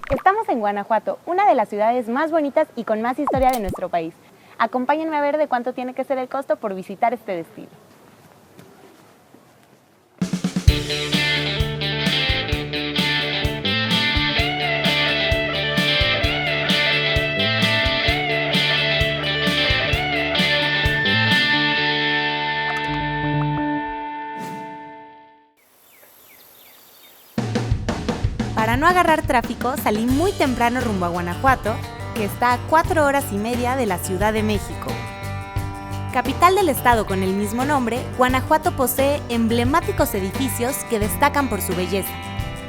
Estamos en Guanajuato, una de las ciudades más bonitas y con más historia de nuestro país. Acompáñenme a ver de cuánto tiene que ser el costo por visitar este destino. Para no agarrar tráfico, salí muy temprano rumbo a Guanajuato, que está a 4 horas y media de la Ciudad de México. Capital del estado con el mismo nombre, Guanajuato posee emblemáticos edificios que destacan por su belleza,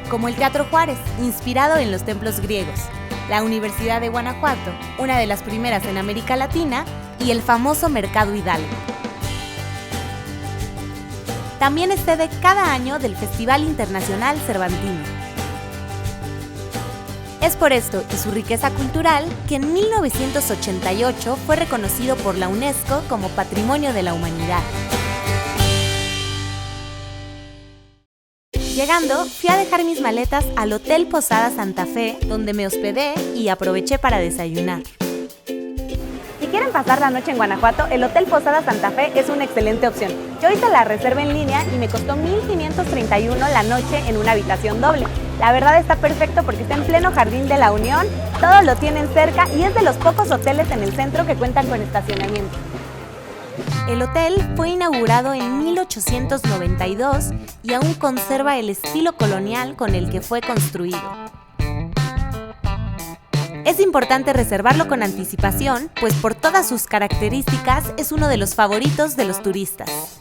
como el Teatro Juárez, inspirado en los templos griegos, la Universidad de Guanajuato, una de las primeras en América Latina, y el famoso Mercado Hidalgo. También es sede cada año del Festival Internacional Cervantino. Es por esto y su riqueza cultural que en 1988 fue reconocido por la UNESCO como Patrimonio de la Humanidad. Llegando, fui a dejar mis maletas al Hotel Posada Santa Fe, donde me hospedé y aproveché para desayunar. Si quieren pasar la noche en Guanajuato, el Hotel Posada Santa Fe es una excelente opción. Yo hice la reserva en línea y me costó $1,531 la noche en una habitación doble. La verdad está perfecto porque está en pleno Jardín de la Unión, todo lo tienen cerca y es de los pocos hoteles en el centro que cuentan con estacionamiento. El hotel fue inaugurado en 1892 y aún conserva el estilo colonial con el que fue construido. Es importante reservarlo con anticipación, pues por todas sus características es uno de los favoritos de los turistas.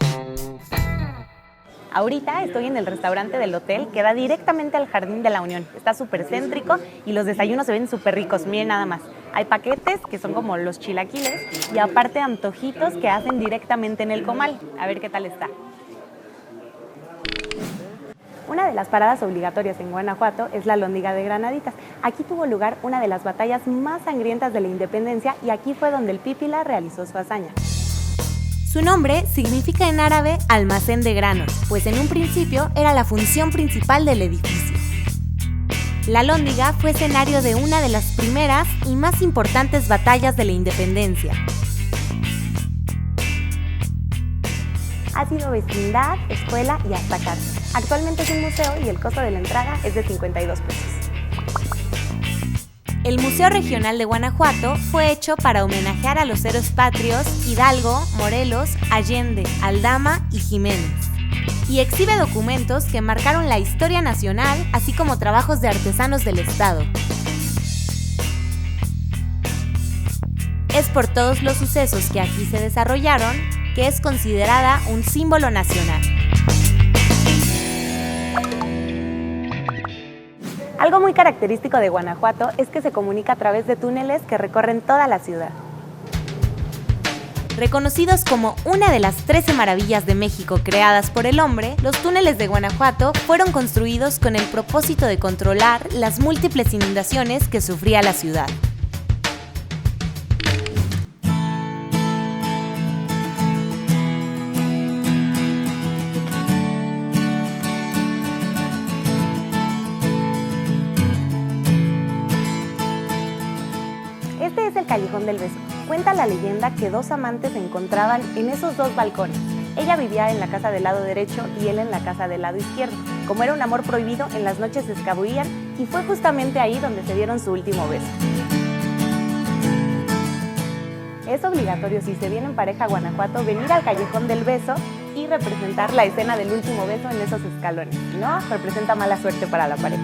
Ahorita estoy en el restaurante del hotel que da directamente al Jardín de la Unión. Está súper céntrico y los desayunos se ven súper ricos, miren nada más. Hay paquetes que son como los chilaquiles y aparte antojitos que hacen directamente en el comal. A ver qué tal está. Una de las paradas obligatorias en Guanajuato es la Alhóndiga de Granaditas. Aquí tuvo lugar una de las batallas más sangrientas de la independencia y aquí fue donde el Pípila realizó su hazaña. Su nombre significa en árabe almacén de granos, pues en un principio era la función principal del edificio. La Alhóndiga fue escenario de una de las primeras y más importantes batallas de la independencia. Ha sido vecindad, escuela y hasta cárcel. Actualmente es un museo y el costo de la entrada es de 52 pesos. El Museo Regional de Guanajuato fue hecho para homenajear a los héroes patrios Hidalgo, Morelos, Allende, Aldama y Jiménez. Y exhibe documentos que marcaron la historia nacional, así como trabajos de artesanos del estado. Es por todos los sucesos que aquí se desarrollaron que es considerada un símbolo nacional. Algo muy característico de Guanajuato es que se comunica a través de túneles que recorren toda la ciudad. Reconocidos como una de las 13 maravillas de México creadas por el hombre, los túneles de Guanajuato fueron construidos con el propósito de controlar las múltiples inundaciones que sufría la ciudad. Este es el Callejón del Beso. Cuenta la leyenda que dos amantes se encontraban en esos dos balcones. Ella vivía en la casa del lado derecho y él en la casa del lado izquierdo. Como era un amor prohibido, en las noches se escabullían y fue justamente ahí donde se dieron su último beso. Es obligatorio, si se viene en pareja a Guanajuato, venir al Callejón del Beso y representar la escena del último beso en esos escalones. Si no, representa mala suerte para la pareja.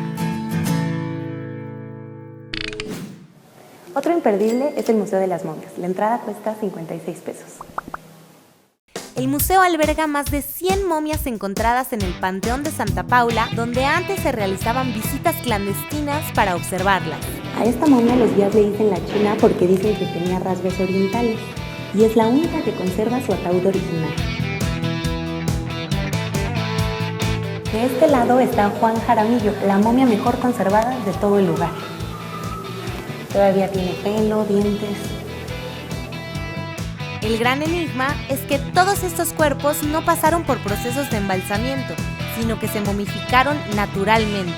Otro imperdible es el Museo de las Momias. La entrada cuesta 56 pesos. El museo alberga más de 100 momias encontradas en el Panteón de Santa Paula, donde antes se realizaban visitas clandestinas para observarlas. A esta momia los guías le dicen la China porque dicen que tenía rasgos orientales y es la única que conserva su ataúd original. De este lado está Juan Jaramillo, la momia mejor conservada de todo el lugar. Todavía tiene pelo, dientes. El gran enigma es que todos estos cuerpos no pasaron por procesos de embalsamiento, sino que se momificaron naturalmente.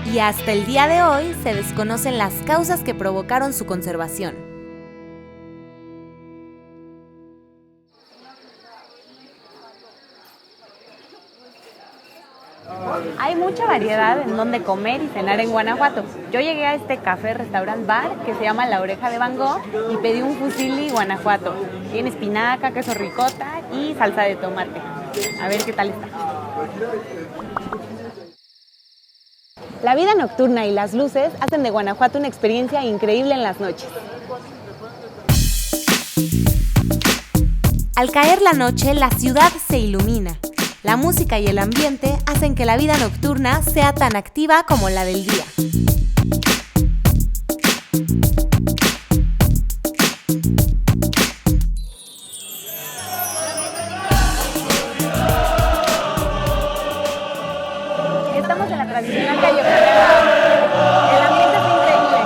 y hasta el día de hoy se desconocen las causas que provocaron su conservación. Hay mucha variedad en donde comer y cenar en Guanajuato. Yo llegué a este café-restaurant-bar que se llama La Oreja de Van Gogh y pedí un fusilli Guanajuato. Tiene espinaca, queso ricota y salsa de tomate. A ver qué tal está. La vida nocturna y las luces hacen de Guanajuato una experiencia increíble en las noches. Al caer la noche, la ciudad se ilumina. La música y el ambiente hacen que la vida nocturna sea tan activa como la del día. Estamos en la tradicional calle Obrera. El ambiente es increíble.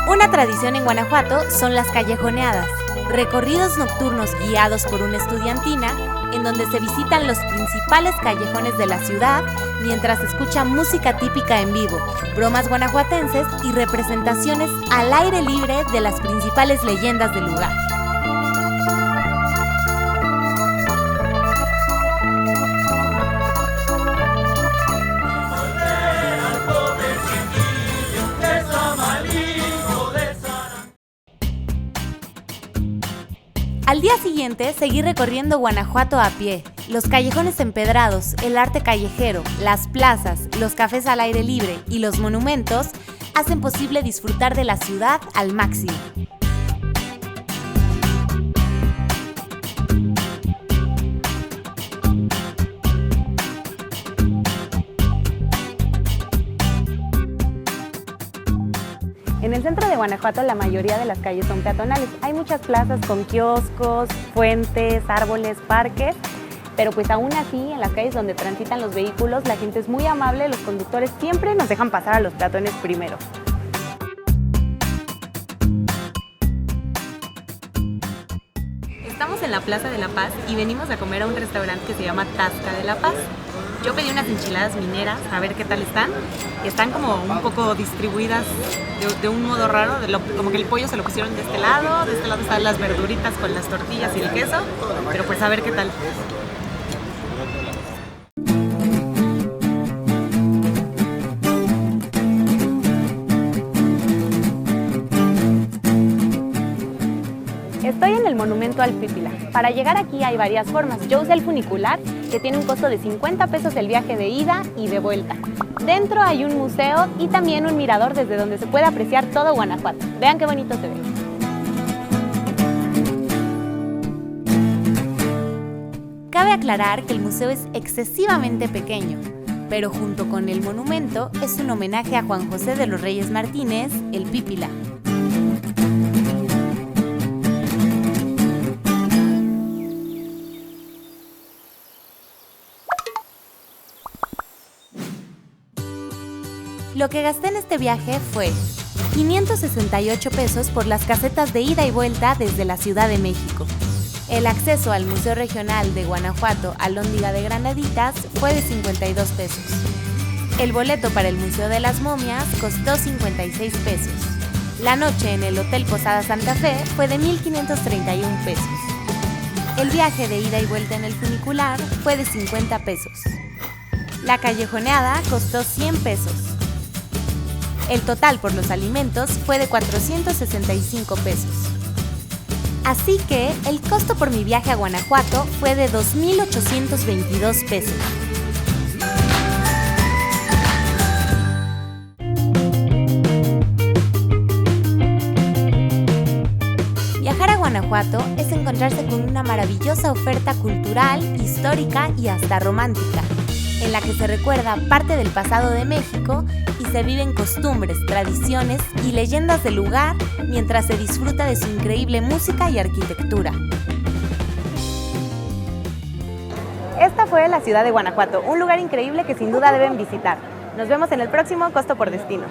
Una tradición en Guanajuato son las callejoneadas, recorridos nocturnos guiados por una estudiantina en donde se visitan los principales callejones de la ciudad mientras se escucha música típica en vivo, bromas guanajuatenses y representaciones al aire libre de las principales leyendas del lugar. Al día siguiente, seguí recorriendo Guanajuato a pie. Los callejones empedrados, el arte callejero, las plazas, los cafés al aire libre y los monumentos hacen posible disfrutar de la ciudad al máximo. En el centro de Guanajuato la mayoría de las calles son peatonales. Hay muchas plazas con kioscos, fuentes, árboles, parques, pero pues aún así en las calles donde transitan los vehículos la gente es muy amable, los conductores siempre nos dejan pasar a los peatones primero. Estamos en la Plaza de la Paz y venimos a comer a un restaurante que se llama Tasca de la Paz. Yo pedí unas enchiladas mineras, a ver qué tal están. Están como un poco distribuidas de un modo raro, como que el pollo se lo pusieron de este lado están las verduritas con las tortillas y el queso, pero pues a ver qué tal. Estoy en el monumento al Pípila. Para llegar aquí hay varias formas. Yo usé el funicular, que tiene un costo de 50 pesos el viaje de ida y de vuelta. Dentro hay un museo y también un mirador desde donde se puede apreciar todo Guanajuato. Vean qué bonito se ve. Cabe aclarar que el museo es excesivamente pequeño, pero junto con el monumento es un homenaje a Juan José de los Reyes Martínez, el Pípila. Lo que gasté en este viaje fue 568 pesos por las casetas de ida y vuelta desde la Ciudad de México. El acceso al Museo Regional de Guanajuato Alhóndiga de Granaditas fue de 52 pesos. El boleto para el Museo de las Momias costó 56 pesos. La noche en el Hotel Posada Santa Fe fue de 1,531 pesos. El viaje de ida y vuelta en el funicular fue de 50 pesos. La callejoneada costó 100 pesos. El total por los alimentos fue de 465 pesos. Así que el costo por mi viaje a Guanajuato fue de 2,822 pesos. Viajar a Guanajuato es encontrarse con una maravillosa oferta cultural, histórica y hasta romántica, en la que se recuerda parte del pasado de México y se viven costumbres, tradiciones y leyendas del lugar mientras se disfruta de su increíble música y arquitectura. Esta fue la ciudad de Guanajuato, un lugar increíble que sin duda deben visitar. Nos vemos en el próximo Costo por Destino.